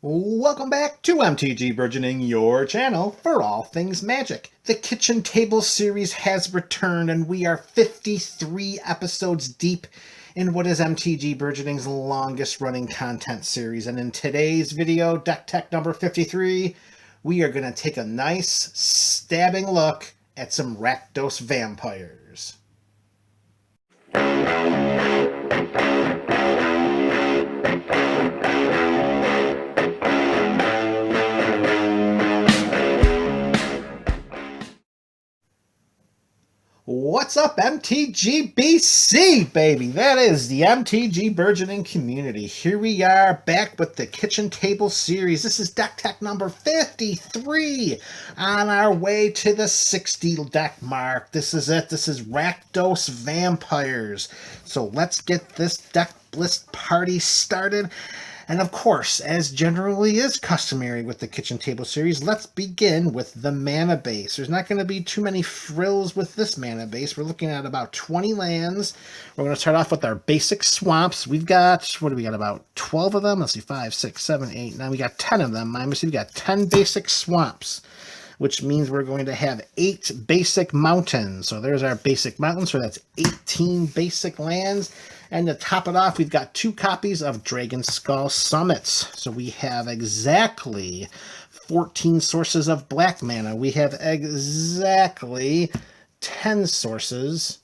Welcome back to MTG Burgeoning, your channel for all things magic. The Kitchen Table series has returned, and we are 53 episodes deep in what is MTG Burgeoning's longest running content series. And in today's video, Deck Tech number 53, we are going to take a nice stabbing look at some Rakdos vampires. What's up, MTG BC, baby? That is the MTG Burgeoning community. Here we are back with the Kitchen Table series. This is Deck Tech number 53 on our way to the 60 deck mark. This is it. This is Rakdos Vampires. So let's get this deck list party started. And of course, as generally is customary with the Kitchen Table series, let's begin with the mana base. There's not going to be too many frills with this mana base. We're looking at about 20 lands. We're going to start off with our basic swamps. We've got, what do we got, about 12 of them? Let's see, 5, 6, 7, 8, 9. We got 10 of them. We've got 10 basic swamps, which means we're going to have 8 basic mountains. So there's our basic mountains. So that's 18 basic lands. And to top it off, we've got 2 copies of Dragon Skull Summits. So we have exactly 14 sources of black mana. We have exactly 10 sources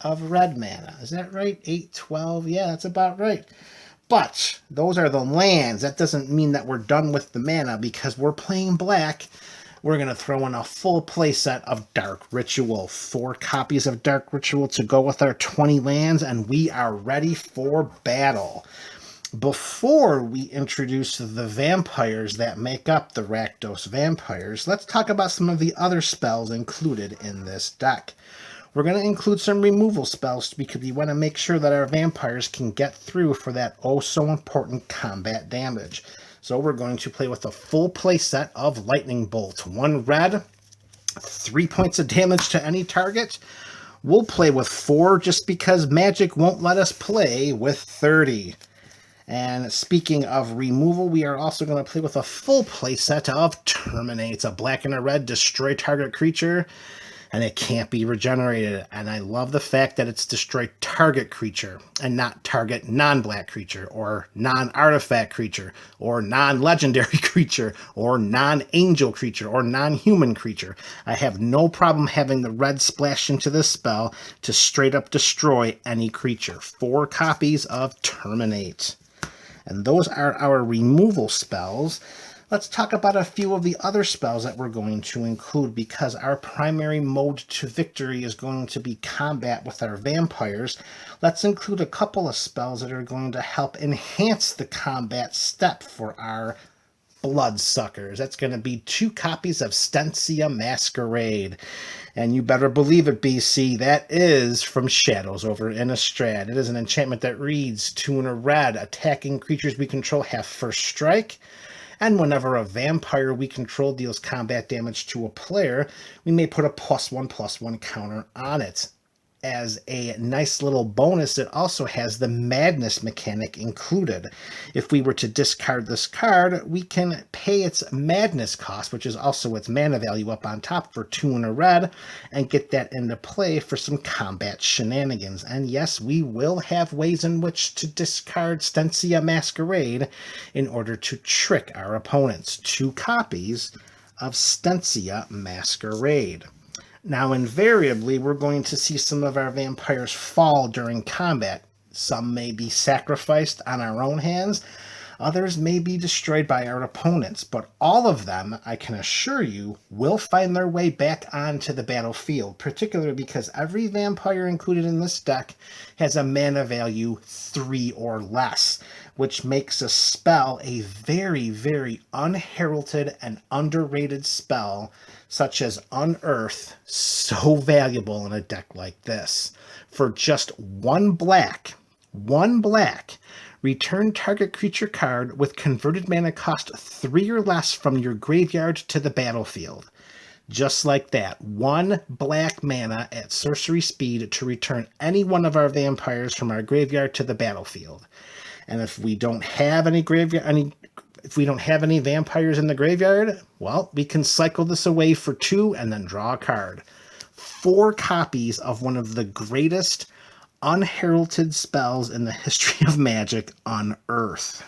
of red mana. Is that right? 8, 12? Yeah, that's about right. But those are the lands. That doesn't mean that we're done with the mana because we're playing black. We're going to throw in a full playset of Dark Ritual. 4 copies of Dark Ritual to go with our 20 lands, and we are ready for battle. Before we introduce the vampires that make up the Rakdos Vampires, let's talk about some of the other spells included in this deck. We're going to include some removal spells because we want to make sure that our vampires can get through for that oh-so-important combat damage. So we're going to play with a full play set of Lightning Bolt. 1 red, 3 points of damage to any target. We'll play with 4 just because Magic won't let us play with 30. And speaking of removal, we are also going to play with a full play set of Terminate. A black and a red, destroy target creature, and it can't be regenerated. And I love the fact that it's destroy target creature and not target non-black creature or non-artifact creature or non-legendary creature or non-angel creature or non-human creature. I have no problem having the red splash into this spell to straight up destroy any creature. 4 copies of Terminate. And those are our removal spells. Let's talk about a few of the other spells that we're going to include because our primary mode to victory is going to be combat with our vampires. Let's include a couple of spells that are going to help enhance the combat step for our bloodsuckers. That's going to be 2 copies of Stensia Masquerade. And you better believe it, BC, that is from Shadows over Innistrad. It is an enchantment that reads 2 and a red. Attacking creatures we control have first strike. And whenever a vampire we control deals combat damage to a player, we may put a +1/+1 counter on it. As a nice little bonus, it also has the madness mechanic included. If we were to discard this card, we can pay its madness cost, which is also its mana value up on top for 2 and a red, and get that into play for some combat shenanigans. And yes, we will have ways in which to discard Stensia Masquerade in order to trick our opponents. 2 copies of Stensia Masquerade. Now, invariably, we're going to see some of our vampires fall during combat. Some may be sacrificed on our own hands. Others may be destroyed by our opponents. But all of them, I can assure you, will find their way back onto the battlefield, particularly because every vampire included in this deck has a mana value 3 or less, which makes a spell a very, very unheralded and underrated spell such as Unearth, so valuable in a deck like this. For just 1 black, return target creature card with converted mana cost 3 or less from your graveyard to the battlefield. Just like that, 1 black mana at sorcery speed to return any one of our vampires from our graveyard to the battlefield. And if we don't have any If we don't have any vampires in the graveyard, well, we can cycle this away for 2 and then draw a card. 4 copies of one of the greatest unheralded spells in the history of Magic, Unearth.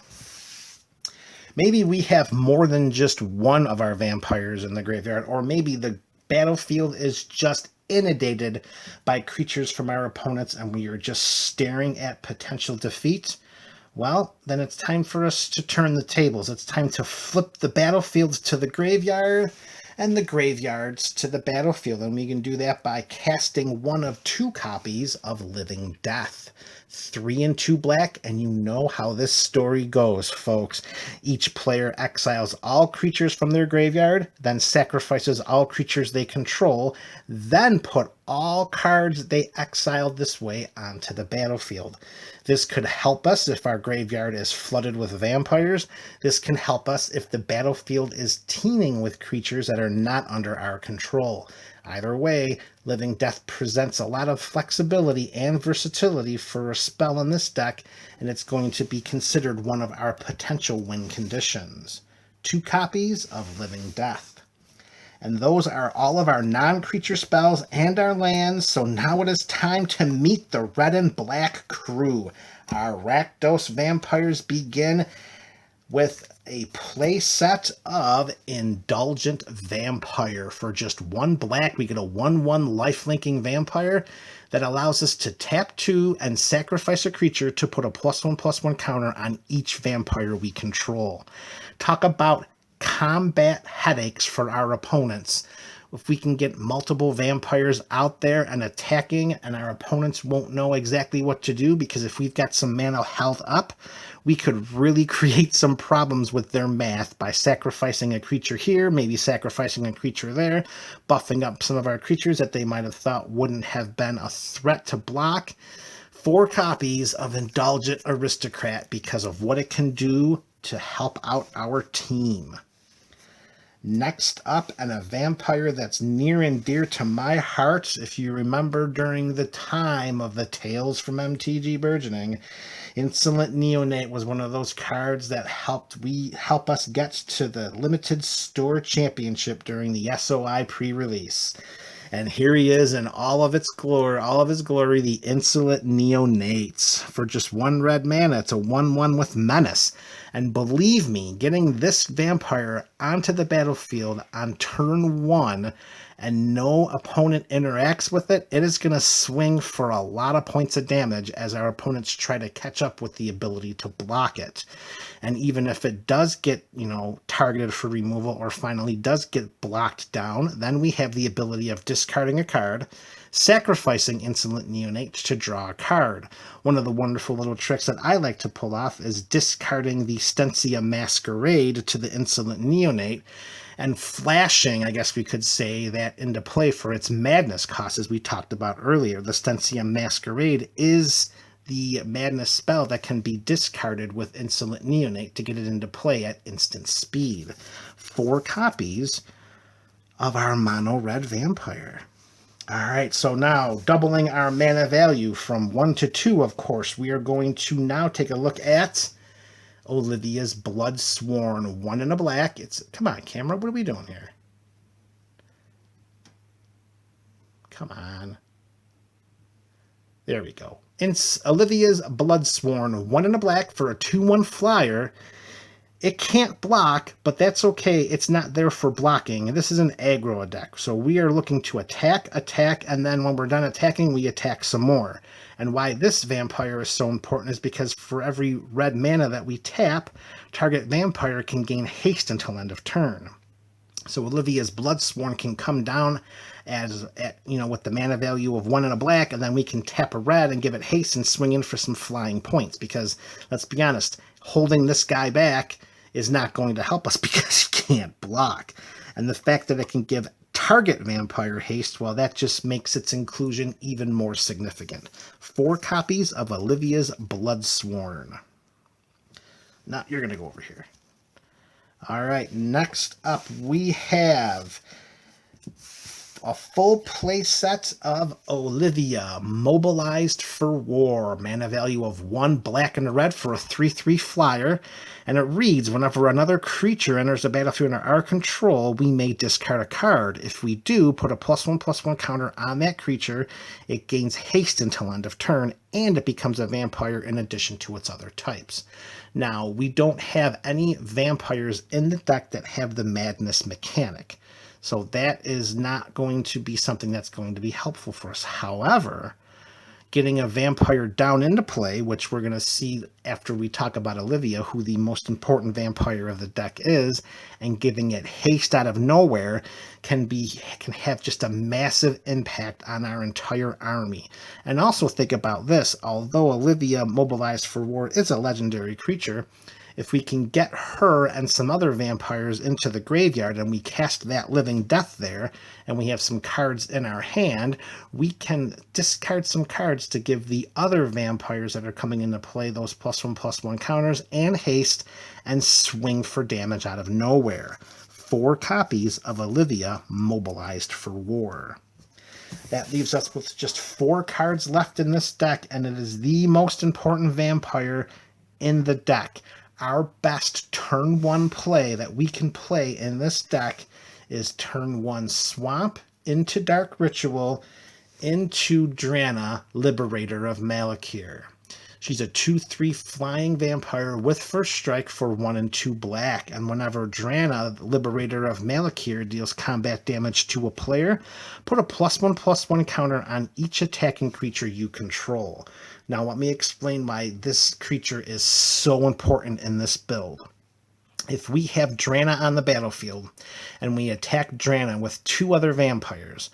Maybe we have more than just one of our vampires in the graveyard, or maybe the battlefield is just inundated by creatures from our opponents and we are just staring at potential defeat. Well, then it's time for us to turn the tables. It's time to flip the battlefields to the graveyard and the graveyards to the battlefield. And we can do that by casting one of 2 copies of Living Death. 3 and 2 black, and you know how this story goes, folks. Each player exiles all creatures from their graveyard, then sacrifices all creatures they control, then put all cards they exiled this way onto the battlefield. This could help us if our graveyard is flooded with vampires. This can help us if the battlefield is teeming with creatures that are not under our control. Either way, Living Death presents a lot of flexibility and versatility for a spell in this deck, and it's going to be considered one of our potential win conditions. 2 copies of Living Death. And those are all of our non-creature spells and our lands, so now it is time to meet the red and black crew. Our Rakdos vampires begin with a play set of Indulgent Vampire. For just 1 black, we get a 1/1 life-linking vampire that allows us to tap 2 and sacrifice a creature to put a +1/+1 counter on each vampire we control. Talk about combat headaches for our opponents. If we can get multiple vampires out there and attacking, and our opponents won't know exactly what to do, because if we've got some mana health up, we could really create some problems with their math by sacrificing a creature here, maybe sacrificing a creature there, buffing up some of our creatures that they might have thought wouldn't have been a threat to block. 4 copies of Indulgent Aristocrat because of what it can do to help out our team. Next up, and a vampire that's near and dear to my heart. If you remember during the time of the Tales from MTG Burgeoning, Insolent Neonate was one of those cards that help us get to the Limited Store Championship during the SOI pre-release. And here he is in all of his glory, the Insolent Neonates. For just 1 red mana, it's a 1/1 with Menace. And believe me, getting this vampire onto the battlefield on turn 1 and no opponent interacts with it, it is going to swing for a lot of points of damage as our opponents try to catch up with the ability to block it. And even if it does get, targeted for removal or finally does get blocked down, then we have the ability of discarding a card, sacrificing Insolent Neonate to draw a card. One of the wonderful little tricks that I like to pull off is discarding the Stensia Masquerade to the Insolent Neonate and flashing, I guess we could say, that into play for its madness cost, as we talked about earlier. The Stensia Masquerade is the madness spell that can be discarded with Insolent Neonate to get it into play at instant speed. 4 copies of our mono red vampire. Alright, so now doubling our mana value from 1 to 2, of course, we are going to now take a look at Olivia's Bloodsworn. 1 and a black. Come on, camera, what are we doing here? Come on. There we go. Olivia's Bloodsworn. 1 and a black for a 2/1 flyer. It can't block, but that's okay. It's not there for blocking. This is an aggro deck, so we are looking to attack, and then when we're done attacking, we attack some more. And why this vampire is so important is because for every red mana that we tap, target vampire can gain haste until end of turn. So Olivia's Bloodsworn can come down with the mana value of 1 and a black, and then we can tap a red and give it haste and swing in for some flying points. Because let's be honest, holding this guy back is not going to help us because he can't block. And the fact that it can give target vampire haste, well, that just makes its inclusion even more significant. 4 copies of Olivia's Bloodsworn. Now, you're going to go over here. All right, next up we have a full play set of Olivia, Mobilized for War. Mana value of 1 black and a red for a 3/3 flyer. And it reads, whenever another creature enters the battlefield under our control, we may discard a card. If we do, put a +1/+1 counter on that creature. It gains haste until end of turn, and it becomes a vampire in addition to its other types. Now, we don't have any vampires in the deck that have the madness mechanic. So that is not going to be something that's going to be helpful for us. However, getting a vampire down into play, which we're going to see after we talk about Olivia, who the most important vampire of the deck is, and giving it haste out of nowhere can have just a massive impact on our entire army. And also think about this, although Olivia, Mobilized for War, is a legendary creature, if we can get her and some other vampires into the graveyard and we cast that Living Death there, and we have some cards in our hand, we can discard some cards to give the other vampires that are coming into play those +1/+1 counters and haste, and swing for damage out of nowhere. 4 copies of Olivia, Mobilized for War. That leaves us with just 4 cards left in this deck, and it is the most important vampire in the deck. Our best turn 1 play that we can play in this deck is turn 1 Swamp into Dark Ritual into Drana, Liberator of Malakir. She's a 2/3 flying vampire with first strike for 1 and 2 black, and whenever Drana, Liberator of Malakir, deals combat damage to a player, put a +1/+1 counter on each attacking creature you control. Now let me explain why this creature is so important in this build. If we have Drana on the battlefield, and we attack Drana with 2 other vampires,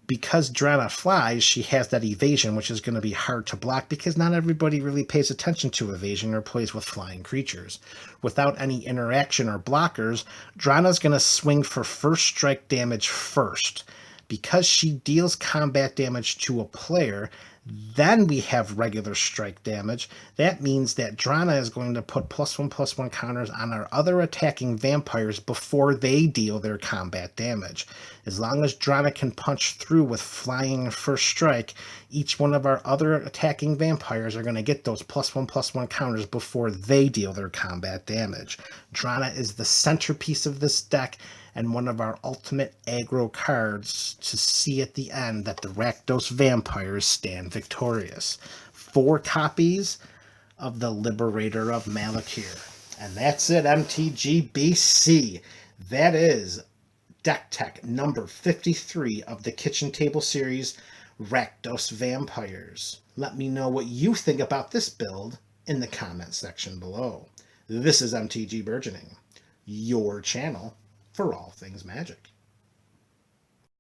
because Drana flies, she has that evasion, which is going to be hard to block because not everybody really pays attention to evasion or plays with flying creatures. Without any interaction or blockers, Drana's going to swing for first strike damage first. Because she deals combat damage to a player, then we have regular strike damage. That means that Drana is going to put +1/+1 counters on our other attacking vampires before they deal their combat damage. As long as Drana can punch through with flying first strike, each one of our other attacking vampires are going to get those +1/+1 counters before they deal their combat damage. Drana is the centerpiece of this deck, and one of our ultimate aggro cards to see at the end that the Rakdos vampires stand victorious. 4 copies of the Liberator of Malakir. And that's it, MTG BC. That is deck tech number 53 of the Kitchen Table series, Rakdos Vampires. Let me know what you think about this build in the comment section below. This is MTG Burgeoning, your channel for all things magic.